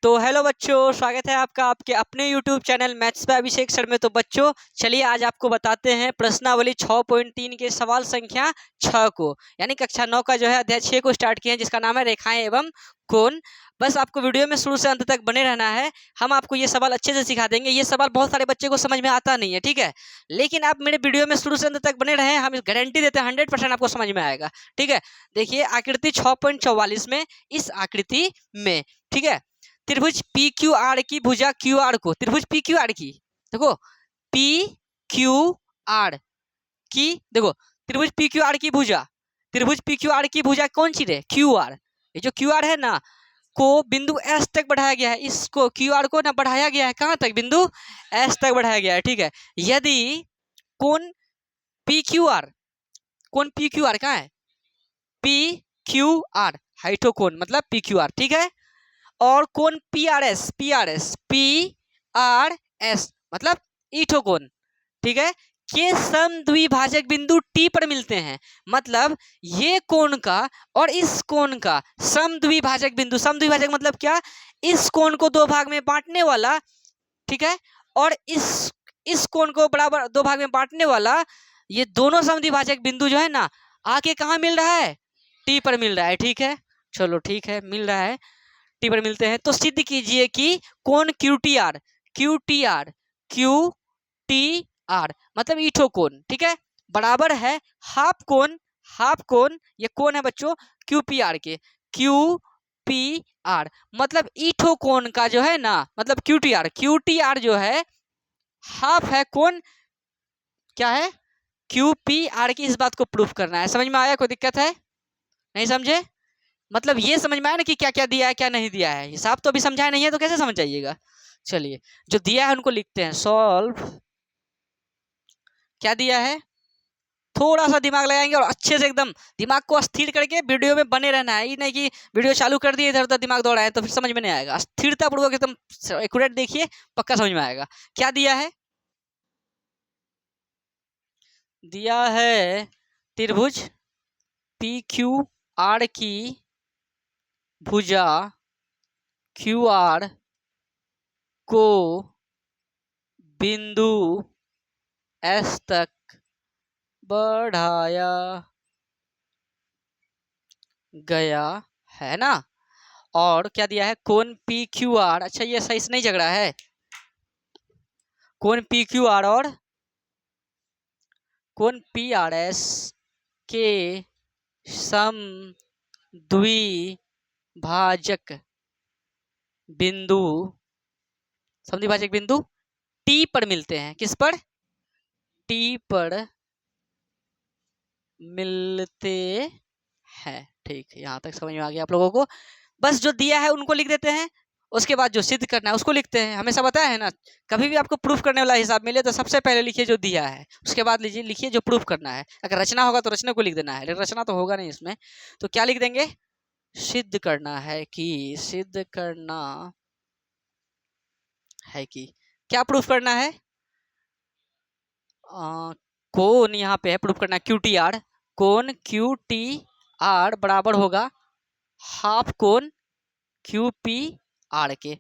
तो हेलो बच्चों, स्वागत है आपका आपके अपने YouTube channel maths by Abhishek sir में। तो बच्चों चलिए आज आपको बताते हैं प्रश्नावली 6.3 के सवाल संख्या 6 को, यानी कक्षा 9 का जो है अध्याय 6 को स्टार्ट किए हैं, जिसका नाम है रेखाएं एवं कोण। बस आपको वीडियो में शुरू से अंत तक बने रहना है। हम आपको ये सवाल अच्छे से सिखा देंगे। ये सवाल बहुत सारे बच्चे को समझ में आता नहीं है, ठीक है, लेकिन आप मेरे वीडियो में शुरू से अंत तक बने रहें, हम गारंटी देते हैं 100% आपको समझ में आएगा। ठीक है, देखिए आकृति 6.44 में, इस आकृति में, ठीक है, त्रिभुज पी क्यू आर की भुजा क्यू आर को, त्रिभुज पी क्यू आर की, देखो पी क्यू आर की, देखो त्रिभुज पी क्यू आर की भुजा, त्रिभुज पी क्यू आर की भुजा कौन सी है? Q R. ये जो क्यू आर है ना, को बिंदु एस तक बढ़ाया गया है। इसको क्यू आर को ना बढ़ाया गया है, कहाँ तक? बिंदु एस तक बढ़ाया गया है। ठीक है, यदि कोण पी क्यू आर, कोण पी क्यू आर कहाँ है? पी क्यू आर हाइपोकोण मतलब पी क्यू आर, ठीक है, और कोण P R S, P R S, P R S मतलब ईठोकोण, ठीक है, के समद्विभाजक बिंदु टी पर मिलते हैं। मतलब ये कोण का और इस कोण का समद्विभाजक बिंदु, समद्विभाजक मतलब क्या? इस कोण को दो भाग में बांटने वाला, ठीक है, और इस कोण को बराबर दो भाग में बांटने वाला, ये दोनों समद्विभाजक बिंदु जो है ना, आके कहाँ मिल रहा है? टी पर मिल रहा है। ठीक है, चलो ठीक है, मिल रहा है, टी पर मिलते हैं। तो सिद्ध कीजिए कि कोण Q T are, Q T are, Q T are मतलब ईठोकोण, ठीक है, बराबर है हाफ कोण, हाफ कोण, ये कोण है बच्चों क्यू पी आर के, क्यू पी आर मतलब ईठोकोण का जो है ना, मतलब क्यू टी आर जो है हाफ है कोण, क्या है? क्यू पी आर की। इस बात को प्रूफ करना है। समझ में आया? कोई दिक्कत है? नहीं समझे? मतलब ये समझ में आया ना कि क्या क्या दिया है क्या नहीं दिया है। हिसाब तो अभी समझाया नहीं है तो कैसे समझ जाइएगा। चलिए जो दिया है उनको लिखते हैं। सॉल्व, क्या दिया है? थोड़ा सा दिमाग लगाएंगे और अच्छे से एकदम दिमाग को स्थिर करके वीडियो में बने रहना है। ये नहीं कि वीडियो चालू कर दिए इधर उधर दिमाग दौड़ाए तो फिर समझ में नहीं आएगा। स्थिरता पूर्वक एकदम एक्यूरेट देखिए, पक्का समझ में आएगा। क्या दिया है? दिया है त्रिभुज पी क्यू आर की भुजा क्यू आर को बिंदु एस तक बढ़ाया गया है ना, और क्या दिया है? कोण पी क्यू आर, अच्छा ये सही से नहीं जग रहा है, कोण पी क्यू आर और कोण पी आर एस के समद्विभाजक बिंदु, समद्विभाजक बिंदु टी पर मिलते हैं। किस पर? टी पर मिलते हैं। ठीक, यहाँ तक समझ में आ गया आप लोगों को। बस जो दिया है उनको लिख देते हैं, उसके बाद जो सिद्ध करना है उसको लिखते हैं। हमेशा बताया है ना, कभी भी आपको प्रूफ करने वाला हिसाब मिले तो सबसे पहले लिखिए जो दिया है, उसके बाद लीजिए लिखिए जो प्रूफ करना है। अगर रचना होगा तो रचना को लिख देना है, लेकिन रचना तो होगा नहीं इसमें, तो क्या लिख देंगे? सिद्ध करना है कि, सिद्ध करना है कि, क्या प्रूफ करना है? कोण यहाँ पे है, प्रूफ करना है क्यू टी आर, कोण क्यू टी आर बराबर होगा हाफ कोण क्यू पी आर के।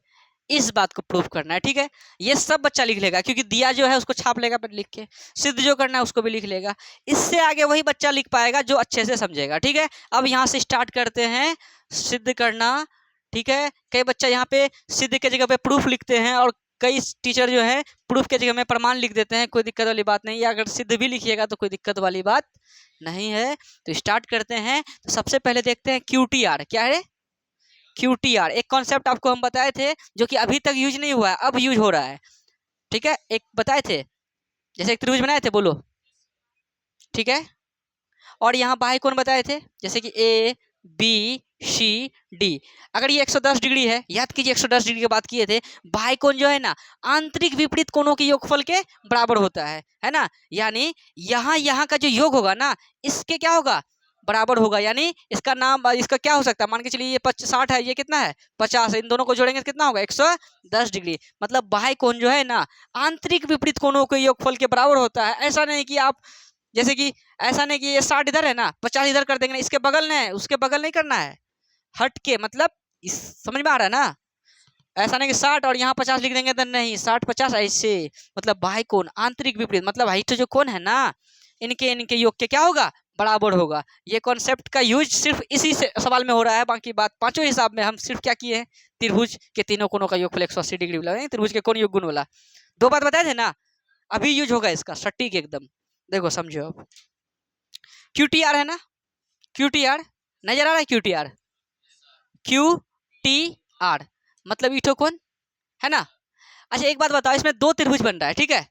इस बात को प्रूफ करना है। ठीक है, ये सब बच्चा लिख लेगा क्योंकि दिया जो है उसको छाप लेगा, फिर लिख के सिद्ध जो करना है उसको भी लिख लेगा। इससे आगे वही बच्चा लिख पाएगा जो अच्छे से समझेगा। ठीक है, अब यहाँ से स्टार्ट करते हैं सिद्ध करना। ठीक है, कई बच्चा यहाँ पे सिद्ध के जगह पे प्रूफ लिखते हैं और कई टीचर जो है प्रूफ के जगह में प्रमाण लिख देते हैं। कोई दिक्कत वाली बात नहीं है, अगर सिद्ध भी लिखिएगा तो कोई दिक्कत वाली बात नहीं है। तो स्टार्ट करते हैं। तो सबसे पहले देखते हैं क्यू टी आर क्या है। क्यू टी आर एक कॉन्सेप्ट आपको हम बताए थे जो कि अभी तक यूज नहीं हुआ है, अब यूज हो रहा है। ठीक है, एक बताए थे, जैसे एक त्रिभुज बनाए थे, बोलो, ठीक है, और यहाँ बाह्य कोण बताए थे जैसे कि ए बी सी डी। अगर ये 110 डिग्री है, याद कीजिए 110 डिग्री की बात किए थे। बाह्य कोण जो है ना, आंतरिक विपरीत कोणों के योगफल के बराबर होता है ना, यानी यहाँ का जो योग होगा ना, इसके क्या होगा? बराबर होगा। यानी इसका नाम, इसका क्या हो सकता है? मान के चलिए ये 60 है, ये कितना है? 50 है, इन दोनों को जोड़ेंगे तो कितना होगा? 110 डिग्री। मतलब बाह्य कोण जो है ना, आंतरिक विपरीत कोणों के योगफल के बराबर होता है। ऐसा नहीं कि आप, जैसे कि ऐसा नहीं कि ये 60 इधर है ना, 50 इधर कर देंगे, इसके बगल में है, उसके बगल नहीं करना है, हट के, मतलब इस, समझ में आ रहा है ना? ऐसा नहीं कि 60 और यहाँ 50 लिख देंगे तो नहीं, 60 50 ऐसे, मतलब बाह्य कोण आंतरिक विपरीत, मतलब हाइट जो कोण है ना इनके इनके योग के क्या होगा, बराबर होगा। ये कॉन्सेप्ट का यूज सिर्फ इसी से सवाल में हो रहा है, बाकी बात पांचों हिसाब में हम सिर्फ क्या किए हैं, त्रिभुज के तीनों कोणों का योगफल 180 डिग्री वाला, त्रिभुज के कोण योग गुण वाला। दो बात बताए थे ना, अभी यूज होगा इसका सटीक एकदम। देखो समझो अब, क्यू टी आर है ना, क्यू टी आर नजर आ रहा है, Q T are, Q T are मतलब ईटो कोण है ना। अच्छा एक बात बताओ, इसमें दो त्रिभुज बन रहा है, ठीक है,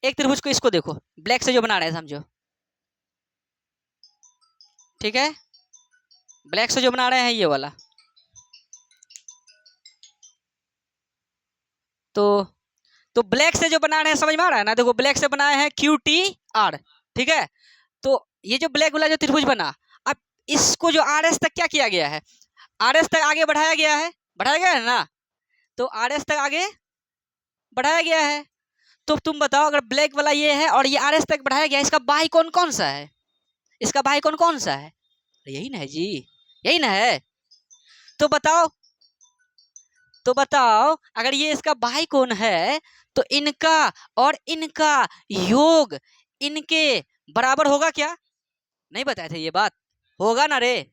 एक त्रिभुज को इसको देखो ब्लैक से जो बना रहे हैं समझो, ठीक है, ब्लैक से जो बना रहे हैं ये वाला, तो ब्लैक से जो बना रहे हैं समझ में आ रहा है ना, देखो ब्लैक से बनाए हैं क्यू टी आर, ठीक है। तो ये जो ब्लैक वाला जो त्रिभुज बना, अब इसको जो आर एस तक क्या किया गया है, आर एस तक आगे बढ़ाया गया है, बढ़ाया गया है ना, तो आर एस तक आगे बढ़ाया गया है। तो तुम बताओ अगर ब्लैक वाला ये है और ये आर एस तक बढ़ाया गया, इसका बाई कौन कौन सा है, इसका बाई कौन कौन सा है, यही ना है जी, यही ना है। तो बताओ, तो बताओ अगर ये इसका बाई कौन है तो इनका और इनका योग इनके बराबर होगा क्या, नहीं बताए थे ये बात, होगा ना रे।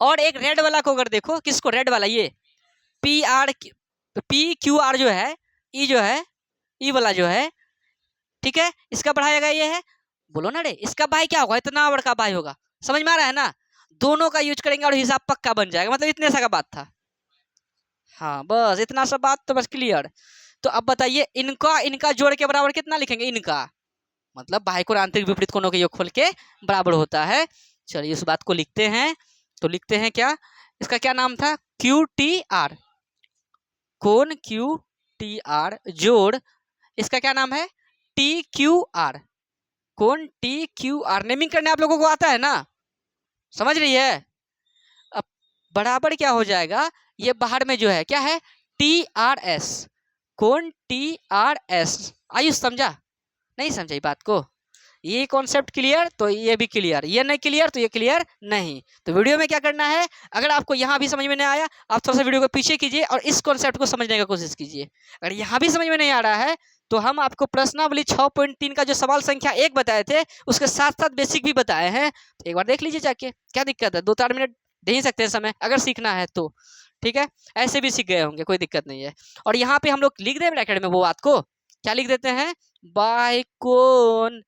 और एक रेड वाला को अगर देखो, किसको, रेड वाला ये P R, P Q R जो है, ई जो है, ई वाला जो है, ठीक है, इसका बढ़ाएगा ये है, बोलो ना रे, इसका बाई क्या होगा, इतना बड़का बाई होगा, समझ में आ रहा है ना। दोनों का यूज करेंगे और हिसाब पक्का बन जाएगा, मतलब इतने सा का बात था। हाँ बस इतना सा बात तो बस क्लियर। तो अब बताइए इनका इनका जोड़ के बराबर कितना लिखेंगे, इनका मतलब बाह्य कोण आंतरिक विपरीत कोणों के योगफल के बराबर होता है। चलिए उस बात को लिखते हैं, तो लिखते हैं क्या, इसका क्या नाम था, क्यू टी आर, कोण क्यू टी आर जोड़ इसका क्या नाम है, टी क्यू आर, कोण टी क्यू आर। नेमिंग करने आप लोगों को आता है ना, समझ रही है। अब बराबर क्या हो जाएगा, ये बाहर में जो है क्या है, टी आर एस, कोण टी आर एस। आयुष समझा, नहीं समझा बात को, ये कॉन्सेप्ट क्लियर तो ये भी क्लियर, ये नहीं क्लियर तो ये क्लियर नहीं। तो वीडियो में क्या करना है, अगर आपको यहाँ भी समझ में नहीं आया आप थोड़ा सा वीडियो को पीछे कीजिए और इस कॉन्सेप्ट को समझने की कोशिश कीजिए। अगर यहाँ भी समझ में नहीं आ रहा है तो हम आपको प्रश्नावली 6.3 का जो सवाल संख्या 1 बताए थे उसके साथ साथ बेसिक भी बताए हैं, तो एक बार देख लीजिए जाके, क्या दिक्कत है, 2-4 मिनट दे ही सकते हैं समय अगर सीखना है तो, ठीक है, ऐसे भी सीख गए होंगे कोई दिक्कत नहीं है। और यहाँ पे हम लोग लिख दे ब्रैकेट में वो बात को, क्या लिख देते हैं, बाह्य कोण,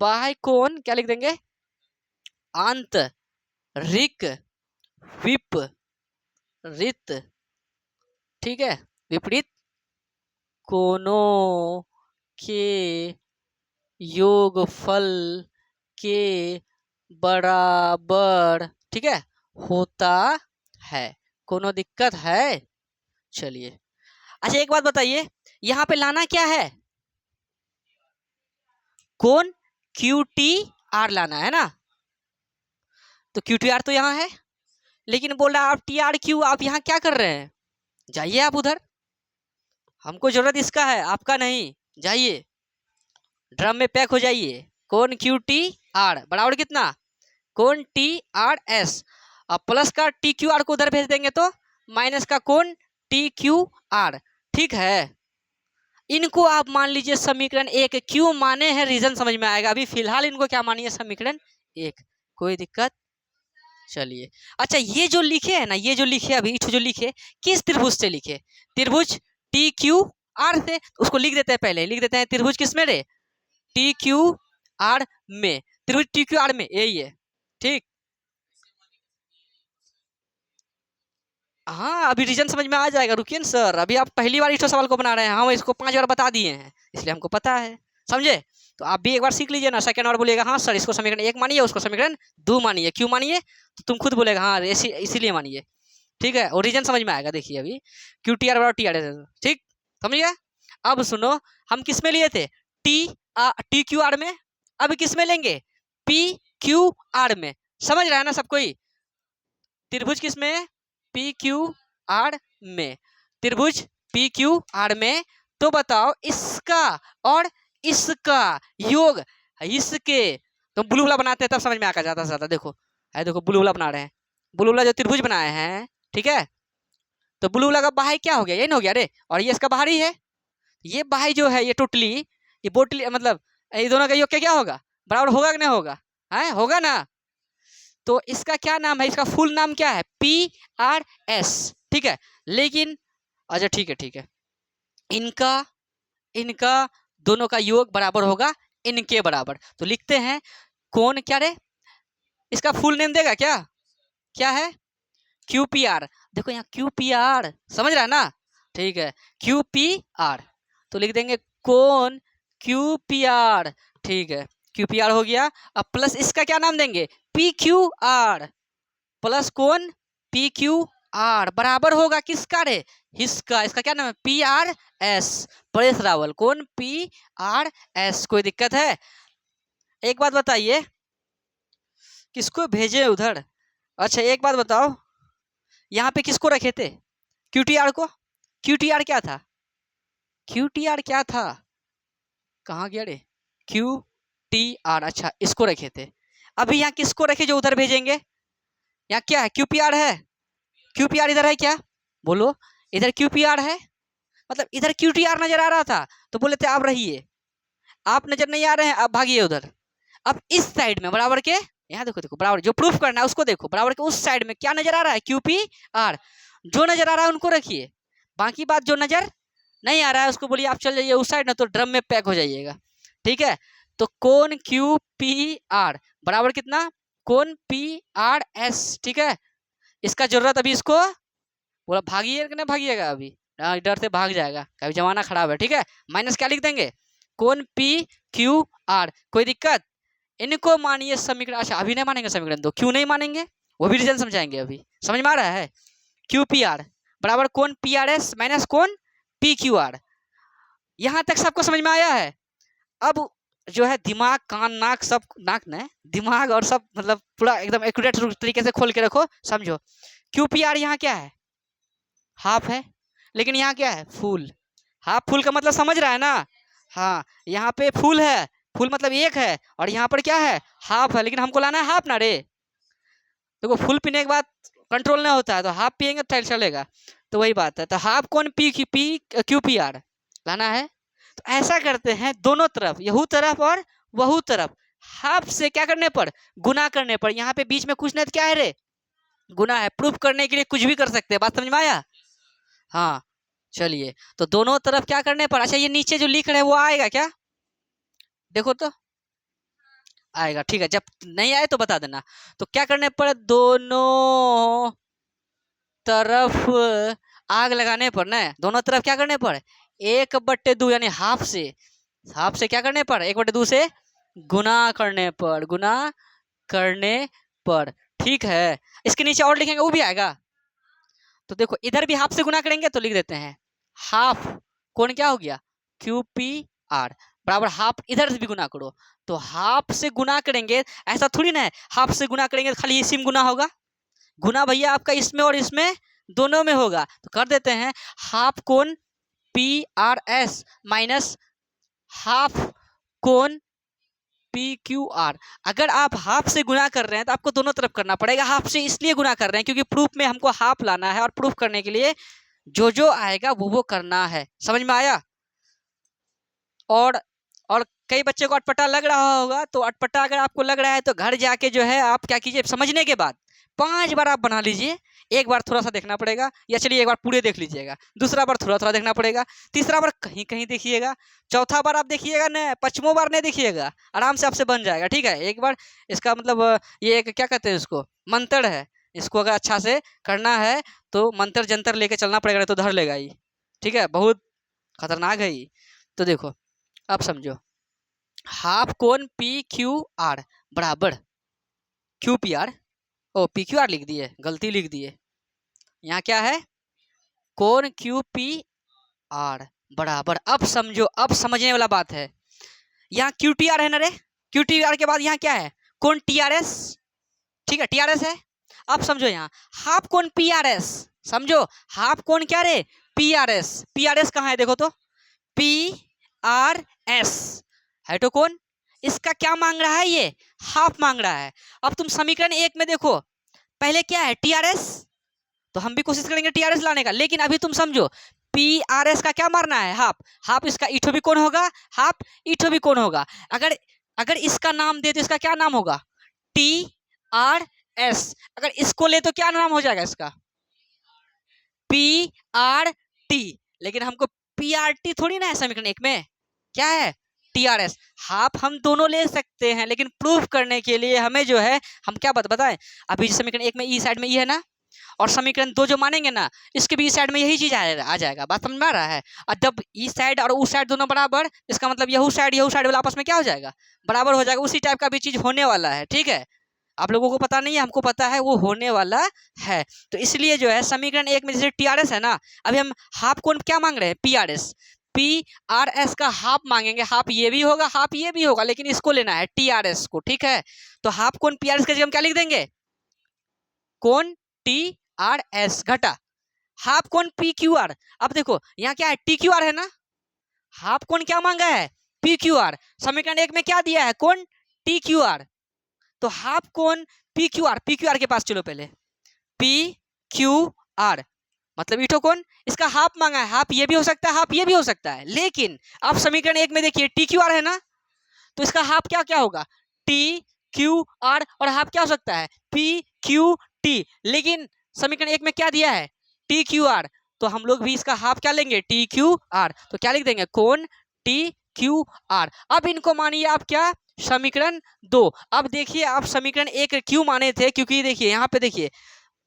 बाह्य कोण क्या लिख देंगे, आंतरिक विपरीत, ठीक है, विपरीत कोणों के योगफल के बराबर, ठीक है, होता है। कोनो दिक्कत है, चलिए। अच्छा एक बात बताइए, यहाँ पे लाना क्या है, कोण क्यू टी आर लाना है ना, तो क्यू टी आर तो यहाँ है, लेकिन बोल रहा है आप टी आर क्यू, आप यहाँ क्या कर रहे हैं, जाइए आप उधर, हमको जरूरत इसका है आपका नहीं, जाइए ड्रम में पैक हो जाइए। कोण क्यू टी आर बराबर कितना, कोण टी आर एस, अब प्लस का टी क्यू आर को उधर भेज देंगे तो माइनस का कोण टी क्यू आर, ठीक है। इनको आप मान लीजिए समीकरण 1, क्यों माने हैं रीजन समझ में आएगा, अभी फिलहाल इनको क्या मानिए, समीकरण 1, कोई दिक्कत। चलिए अच्छा ये जो लिखे है ना, ये जो लिखे अभी जो लिखे किस त्रिभुज से लिखे, त्रिभुज टी क्यू आर से, उसको लिख देते हैं, पहले लिख देते हैं त्रिभुज किस में रे, टी क्यू आर में, त्रिभुज टी क्यू आर में यही है, ठीक। हाँ अभी रीजन समझ में आ जाएगा, रुकिए ना सर, अभी आप पहली बार इस सवाल को बना रहे हैं, हम इसको 5 बार बता दिए हैं इसलिए हमको पता है, समझे। तो आप भी एक बार सीख लीजिए ना, सेकंड बार बोलिएगा हाँ सर इसको समीकरण 1 मानिए, उसको समीकरण 2 मानिए, क्यों मानिए, तो तुम खुद बोलेगा हाँ इसीलिए मानिए, ठीक है, और रीजन समझ में आएगा। देखिए अभी क्यू टी आर बराबर टी आर, ठीक समझ गया। अब सुनो, हम किस में लिए थे, टी क्यू आर में, अब किस में लेंगे, पी क्यू आर में, समझ रहा है ना सब कोई, त्रिभुज किस में, पी क्यू आर में, त्रिभुज पी क्यू आर में। तो बताओ इसका और इसका योग, इसके तो ब्लू वाला बनाते हैं तब समझ में आकर जाता है ज्यादा, देखो है, देखो ब्लू वाला बना रहे हैं, ब्लू वाला जो त्रिभुज बनाए हैं, ठीक है, तो ब्लू वाला का बाह्य क्या हो गया, ये ना हो गया रे, और ये इसका बाहरी है। ये बाह्य जो है ये टोटली, ये बोटली मतलब ये दोनों का योग क्या होगा, बराबर होगा कि नहीं होगा, है होगा ना। तो इसका क्या नाम है, इसका फुल नाम क्या है, PRS, ठीक है। लेकिन अच्छा ठीक है, इनका इनका दोनों का योग बराबर होगा इनके बराबर। तो लिखते हैं कौन क्या रे, इसका फुल नेम देगा क्या, क्या है QPR। देखो यहाँ QPR समझ रहा है ना, ठीक है QPR। तो लिख देंगे कौन QPR, ठीक है QPR हो गया। अब प्लस इसका क्या नाम देंगे, PQR, प्लस कौन PQR बराबर होगा किसका रे, इसका क्या नाम है PRS, परेश रावल, कौन PRS। कोई दिक्कत है, एक बात बताइए किसको भेजे उधर। अच्छा एक बात बताओ, यहाँ पे किसको रखे थे, QTR को, QTR क्या था, QTR क्या था, कहाँ गया रे QTR, अच्छा इसको रखे थे। अभी यहाँ किसको रखे जो उधर भेजेंगे, यहाँ क्या है QPR है, QPR इधर है क्या, बोलो इधर QPR है, मतलब इधर QTR नजर आ रहा था तो बोले थे आप रहिए, आप नजर नहीं आ रहे हैं आप भागिए उधर। अब इस साइड में बराबर के, यहाँ देखो देखो बराबर जो प्रूफ करना है उसको देखो, बराबर के उस साइड में क्या नजर आ रहा है QPR, जो नजर आ रहा है उनको रखिए, बाकी बात जो नजर नहीं आ रहा है उसको बोलिए आप चल जाइए उस साइड ना, तो ड्रम में पैक हो जाइएगा, ठीक है। तो कौन QPR बराबर कितना, कौन PRS, ठीक है। इसका जरूरत अभी इसको बोला भागिए कि नहीं भागिएगा, अभी डर से भाग जाएगा, कभी जमाना खराब है, ठीक है। माइनस क्या लिख देंगे, कौन PQR, कोई दिक्कत। इनको मानिए समीकरण, अच्छा अभी नहीं मानेंगे समीकरण दो, क्यों नहीं मानेंगे वो भी रीजन समझाएंगे, अभी समझ में आ रहा है। QPR बराबर कौन PRS माइनस कौन PQR, यहाँ तक सबको समझ में आया है। अब जो है दिमाग कान नाक सब, नाक न दिमाग और सब मतलब पूरा एकदम एक्यूरेट तरीके से खोल के रखो, समझो। QPR यहाँ क्या है, हाफ है, लेकिन यहाँ क्या है फुल, हाफ फुल का मतलब समझ रहा है ना, हाँ यहाँ पे फुल है, फुल मतलब एक है, और यहाँ पर क्या है हाफ है, लेकिन हमको लाना है हाफ ना रे। देखो फुल पीने के बाद कंट्रोल नहीं होता है, तो हाफ पियेंगे तो चलेगा, तो वही बात है। तो हाफ कौन QPR लाना है, तो ऐसा करते हैं दोनों तरफ, यहू तरफ और वहू तरफ, हाफ से क्या करने पर गुना करने पर, यहाँ पे बीच में कुछ नहीं क्या है रे, गुना है, प्रूफ करने के लिए कुछ भी कर सकते हैं, बात समझ में आया। हाँ चलिए, तो दोनों तरफ क्या करने पर, अच्छा ये नीचे जो लिख रहे हैं वो आएगा क्या, देखो तो आएगा, ठीक है, जब नहीं आए तो बता देना। तो क्या करने पर, दोनों तरफ आग लगाने पर ना, दोनों तरफ क्या करने पर 1/2 यानी हाफ से क्या करने पर 1/2 से गुना करने पर, गुना करने पर, ठीक है। इसके नीचे और लिखेंगे वो भी आएगा। तो देखो इधर भी हाफ से गुना करेंगे तो लिख देते हैं हाफ कौन क्या हो गया QPR बराबर हाफ, इधर से भी गुना करो, तो हाफ से गुना करेंगे, ऐसा थोड़ी ना है हाफ से गुना करेंगे तो खाली इसी में गुना होगा, गुना भैया आपका इसमें और इसमें दोनों में होगा। तो कर देते हैं हाफ कोण PRS माइनस हाफ कोण PQR। अगर आप हाफ से गुना कर रहे हैं तो आपको दोनों तरफ करना पड़ेगा, हाफ से इसलिए गुना कर रहे हैं क्योंकि प्रूफ में हमको हाफ लाना है, और प्रूफ करने के लिए जो जो आएगा वो करना है, समझ में आया। और कई बच्चे को अटपटा लग रहा होगा, तो अटपटा अगर आपको लग रहा है तो घर जाके जो है आप क्या कीजिए, समझने के बाद 5 बार आप बना लीजिए, एक बार थोड़ा सा देखना पड़ेगा, या चलिए एक बार पूरे देख लीजिएगा, दूसरा बार थोड़ा थोड़ा देखना पड़ेगा, तीसरा बार कहीं कहीं देखिएगा, चौथा बार आप देखिएगा न, पांचवों बार नहीं देखिएगा, आराम से आपसे बन जाएगा, ठीक है। एक बार इसका मतलब ये एक क्या कहते हैं इसको, मंत्र है, इसको अगर अच्छा से करना है तो मंत्र जंतर लेके चलना पड़ेगा, नहीं तो धर लेगा ही, ठीक है, बहुत खतरनाक है ये। तो देखो अब समझो, हाफ कोण PQR बराबर QPR, ओ PQR लिख दिए, गलती लिख दिए, यहाँ क्या है कोण QPR बराबर, अब समझो, अब समझने वाला बात है, यहाँ QTR है ना रे, QTR के बाद यहाँ क्या है कोण TRS, ठीक है TRS है। अब समझो यहाँ हाफ कोण PRS, समझो हाफ कोण क्या रे PRS, PRS कहाँ है देखो तो PRS है, तो कौन इसका क्या मांग रहा है, ये हाफ मांग रहा है। अब तुम समीकरण 1 में देखो, पहले क्या है TRS, तो हम भी कोशिश करेंगे टीआरएस लाने का। लेकिन अभी तुम समझो पीआरएस का क्या मारना है, हाफ। हाफ इसका इठो भी कौन होगा, हाफ इठो भी कौन होगा। अगर अगर इसका नाम दे तो इसका क्या नाम होगा, टी आर एस। अगर इसको ले तो क्या नाम हो जाएगा इसका, पी आर टी। लेकिन हमको पी आर टी थोड़ी ना है समीकरण एक में, क्या है, टी आर एस। हाफ हम दोनों ले सकते हैं, लेकिन प्रूफ करने के लिए हमें जो है हम क्या बताएं, अभी समीकरण एक में ई साइड में ई है ना, और समीकरण दो जो मानेंगे ना इसके भी साइड में यही चीज आ जाएगा। बात समझ में आ रहा है। और जब ई साइड और उस साइड दोनों बराबर, इसका मतलब यहू साइड वाला आपस में क्या हो जाएगा, बराबर हो जाएगा। उसी टाइप का भी चीज होने वाला है, ठीक है। आप लोगों को पता नहीं है, हमको पता है वो होने वाला है। तो इसलिए जो है समीकरण एक में जैसे टीआरएस है ना, अभी हम हाफ कोण क्या मांग रहे हैं, पीआरएस। पीआरएस का हाफ मांगेंगे, हाफ ये भी होगा हाफ ये भी होगा, लेकिन इसको लेना है टीआरएस को, ठीक है। तो हाफ कोण पीआरएस के जगह हम क्या लिख देंगे, कोण टी आर एस घटा हाफ कोण पी क्यू आर। अब देखो यहाँ क्या है, टी क्यू आर है ना, हाफ कोण क्या मांगा है, पी क्यू आर। समीकरण एक में क्या दिया है, कोण टी क्यू आर। तो हाफ कोण पी क्यू आर के पास चलो पहले, पी क्यू आर मतलब इठो कोण, इसका हाफ मांगा है, हाफ ये भी हो सकता है हाफ ये भी हो सकता है। लेकिन आप समीकरण एक में देखिए टी क्यू आर है ना, तो इसका हाफ क्या क्या होगा, टी क्यू आर, और हाफ क्या हो सकता है, पी क्यू टी। लेकिन समीकरण एक में क्या दिया है, टी क्यू आर, तो हम लोग भी इसका हाफ क्या लेंगे, टी क्यू आर। तो क्या लिख देंगे, कोण टी क्यू आर। अब इनको मानिए आप क्या, समीकरण दो। अब देखिए आप समीकरण एक क्यों माने थे, क्योंकि देखिए यहाँ पे देखिए,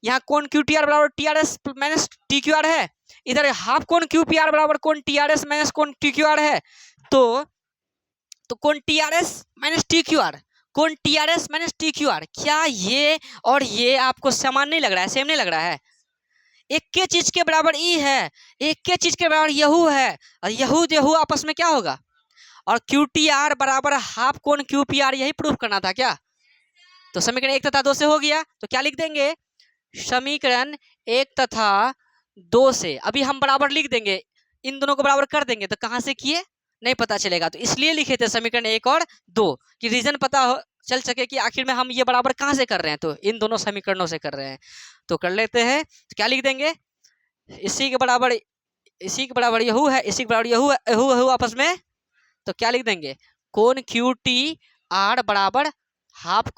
यहाँ कोण क्यू टी आर बराबर T R S minus T Q R है, इधर हाफ कोण क्यू पी आर बराबर कोण टी आर एस माइनस कोण टी क्यू आर है। तो कोण T R S minus T Q R, कोण T R S minus T Q R, क्या ये और ये आपको समान नहीं लग रहा है, सेम नहीं लग रहा है। एक के चीज के बराबर ई है, एक के चीज के बराबर यहू है, और यहू आपस में क्या होगा, और क्यू टी आर बराबर हाफ कोण क्यू पी आर, यही प्रूफ करना था क्या। तो समीकरण एक तथा दो से हो गया, तो क्या लिख देंगे, समीकरण एक तथा दो से अभी हम बराबर लिख देंगे, इन दोनों को बराबर कर देंगे। तो कहाँ से किए नहीं पता चलेगा, तो इसलिए लिखे थे समीकरण एक और दो, कि रीजन पता हो चल सके कि आखिर में हम ये बराबर कहाँ से कर रहे हैं, तो इन दोनों समीकरणों से कर रहे हैं। तो कर लेते हैं, तो क्या लिख देंगे, इसी के बराबर यहू है, इसी के बराबर यहू है, यहू आपस में, तो क्या लिख देंगे, कोण क्यू टी आर बराबर हाफ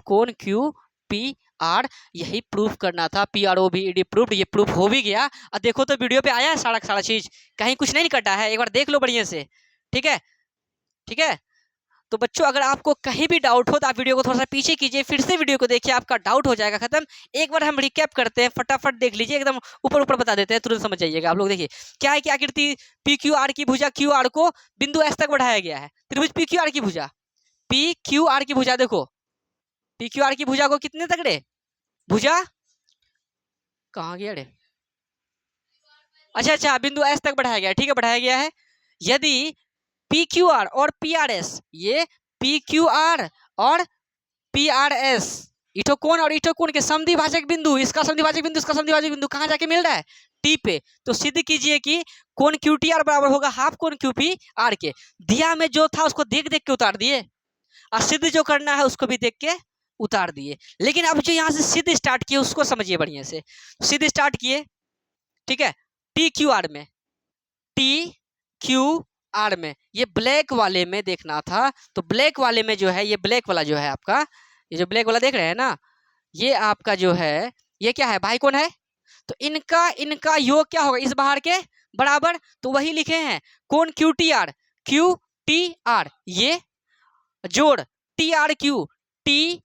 कोण क्यू पी आर। यही प्रूफ करना था, P R O B E D proof. ये प्रूफ हो भी गया। अब देखो तो वीडियो पे आया है सारा चीज, कहीं कुछ नहीं कटा है, एक बार देख लो बढ़िया से, ठीक है ठीक है। तो बच्चों अगर आपको कहीं भी डाउट हो तो आप वीडियो को थोड़ा सा पीछे कीजिए, फिर से वीडियो को देखिए, आपका डाउट हो जाएगा खत्म। एक बार हम रिकैप करते हैं, फटाफट देख लीजिए, एकदम ऊपर बता देते हैं, तुरंत समझ जाइएगा आप लोग। देखिए क्या है कि आकृति पी क्यू आर की भुजा क्यू आर को बिंदु एस तक बढ़ाया गया है। त्रिभुज पी क्यू आर की भुजा, पी क्यू आर की भुजा, देखो पी क्यू आर की भुजा को कितने तक रे, भुजा कहाँ गया रे, अच्छा बिंदु एस तक बढ़ाया गया, ठीक है बढ़ाया गया है। यदि पी क्यू आर और पी आर एस, ये पी क्यू आर और पी आर एस इठो कोण और इठो कोण के समद्विभाजक बिंदु, इसका समद्विभाजक बिंदु इसका समद्विभाजक बिंदु कहाँ जाके मिल रहा है, टी पे। तो सिद्ध कीजिए कि कोण क्यू टी आर बराबर होगा हाफ कोण क्यू पी आर के। दिया में जो था उसको देख के उतार दिए, और सिद्ध जो करना है उसको भी देख के उतार दिए। लेकिन अब जो यहाँ से सिद्ध स्टार्ट किए उसको समझिए बढ़िया से। सिद्ध स्टार्ट किए, ठीक है, टी क्यू आर में, टी क्यू आर में, ये ब्लैक वाले में देखना था। तो ब्लैक वाले में जो है, ये ब्लैक वाला जो है आपका, ये जो ब्लैक वाला देख रहे हैं ना, ये आपका जो है ये क्या है, भाई कौन है। तो इनका योग क्या होगा, इस बाहर के बराबर। तो वही लिखे हैं, कोण क्यू टी आर, ये जोड़ टी आर क्यू टी,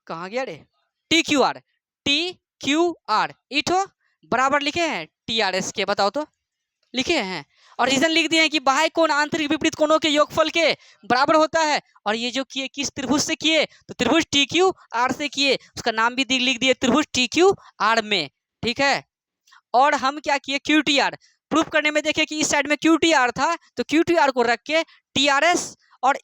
कहाँ गया रे, टी क्यू आर इठो बराबर लिखे हैं टी आर एस के, बताओ तो लिखे हैं। और रीजन लिख दिए हैं कि बाह्य कोण आंतरिक विपरीत कोणों के योगफल के बराबर होता है। और ये जो किए किस त्रिभुज से किए, तो त्रिभुज टी क्यू आर से किए, उसका नाम भी लिख दिए त्रिभुज टी क्यू आर में, ठीक है। और हम क्या किए, क्यू टी आर प्रूफ करने में देखे कि इस साइड में क्यू टी आर था, तो क्यू टी आर को रख के टी आर एस, और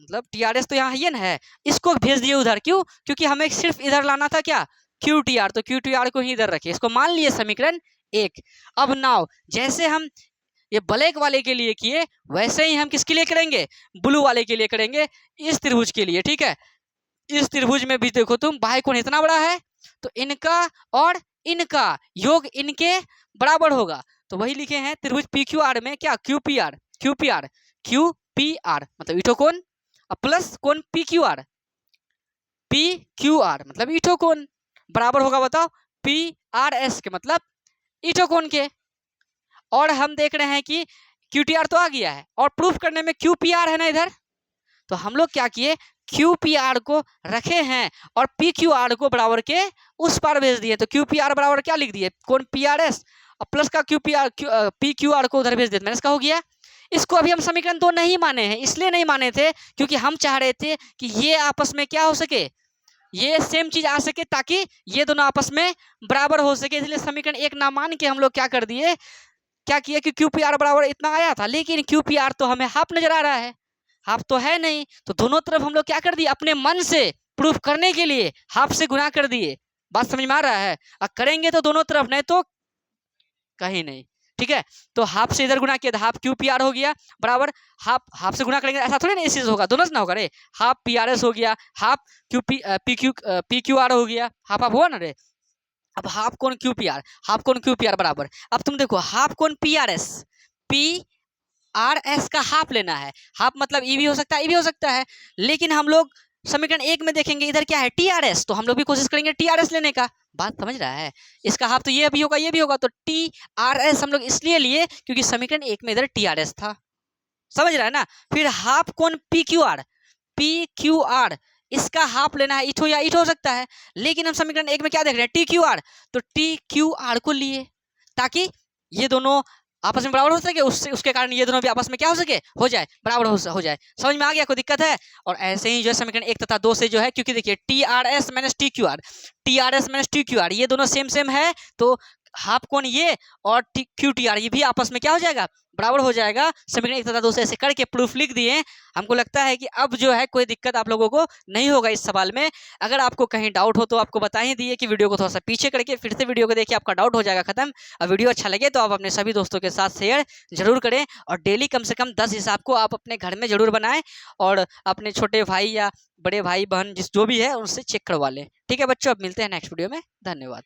मतलब टी आर एस तो यहाँ ये ना है, इसको भेज दिए उधर, क्यों, क्योंकि हमें सिर्फ इधर लाना था क्या, क्यू टी आर, तो क्यू टी आर को ही इधर रखे, इसको मान लिए समीकरण एक। अब नाउ जैसे हम ये ब्लैक वाले के लिए किए, वैसे ही हम किसके लिए करेंगे, ब्लू वाले के लिए करेंगे, इस त्रिभुज के लिए, ठीक है। इस त्रिभुज में भी देखो तुम बाह्य कोण इतना बड़ा है, तो इनका और इनका योग इनके बराबर होगा। तो वही लिखे हैं त्रिभुज पी क्यू आर में क्या क्यू पी आर मतलब इठो कोण प्लस कोण पी क्यू आर मतलब इठो कोण बराबर होगा, बताओ पी आर एस के मतलब इठो कोण के। और हम देख रहे हैं कि क्यू टी आर तो आ गया है और प्रूफ करने में क्यू पी आर है ना इधर, तो हम लोग क्या किए क्यू पी आर को रखे हैं और पी क्यू आर को बराबर के उस पार भेज दिए। तो क्यू पी आर बराबर क्या लिख दिए कोण पी आर एस और प्लस का Q P R P Q R को उधर भेज देते, मैंने इसका हो गया। इसको अभी हम समीकरण 2 नहीं माने हैं, इसलिए नहीं माने थे क्योंकि हम चाह रहे थे कि ये आपस में क्या हो सके, ये सेम चीज आ सके ताकि ये दोनों आपस में बराबर हो सके, इसलिए समीकरण 1 ना मान के हम लोग क्या कर दिए, क्या किया कि क्यू पी आर बराबर इतना आया था, लेकिन क्यू पी आर तो हमें हाफ नजर आ रहा है, हाफ तो है नहीं, तो दोनों तरफ हम लोग क्या कर दिए अपने मन से प्रूफ करने के लिए हाफ से गुना कर दिए। बात समझ में आ रहा है, और करेंगे तो दोनों तरफ, नहीं तो कहीं नहीं, ठीक है। तो हाफ से इधर गुना किया तो हाफ क्यू पी आर हो गया बराबर हाफ से गुना करेंगे ऐसा थोड़ी ना इसी से होगा, दोनों से ना होगा रे, हाफ पी आर एस हो गया half Q P Q R हो गया, हाफ हाफ हुआ ना रे। अब हाफ कोण क्यू पी आर बराबर, अब तुम देखो हाफ कोण पी आर एस का हाफ लेना है, हाफ मतलब ई भी हो सकता है ई भी हो सकता है, लेकिन हम लोग समीकरण 1 में देखेंगे इधर क्या है टी आर एस, तो हम लोग भी कोशिश करेंगे टी आर एस लेने का। बात समझ रहा है, इसका हाफ तो ये भी होगा ये भी होगा, तो टी आर एस हम लोग इसलिए लिए क्योंकि समीकरण 1 में इधर टी आर एस था, समझ रहा है ना। फिर हाफ कोण पी क्यू आर इसका हाफ लेना है, इठो या इठो हो सकता है, लेकिन हम समीकरण 1 में क्या देख रहे हैं टी क्यू आर, तो टी क्यू आर को लिए ताकि ये दोनों आपस में बराबर हो सके, उसके कारण ये दोनों भी आपस में क्या हो सके हो जाए बराबर हो जाए। समझ में आ गया, कोई दिक्कत है। और ऐसे ही जो है समीकरण 1 तथा 2 से जो है, क्योंकि देखिए T R S minus T Q are ये दोनों सेम है, तो हाफ कोण ये और क्यू टी आर ये भी आपस में क्या हो जाएगा बराबर हो जाएगा। समीकरण 1 तथा 2 से ऐसे करके प्रूफ लिख दिए। हमको लगता है कि अब जो है कोई दिक्कत आप लोगों को नहीं होगा इस सवाल में। अगर आपको कहीं डाउट हो तो आपको बता ही दिए कि वीडियो को थोड़ा सा पीछे करके फिर से वीडियो को देखिए, आपका डाउट हो जाएगा खत्म। और वीडियो अच्छा लगे तो आप अपने सभी दोस्तों के साथ शेयर जरूर करें, और डेली कम से कम 10 हिसाब को आप अपने घर में जरूर बनाएं, और अपने छोटे भाई या बड़े भाई बहन जो भी है उनसे चेक करवा लें। ठीक है बच्चों, अब मिलते हैं नेक्स्ट वीडियो में, धन्यवाद।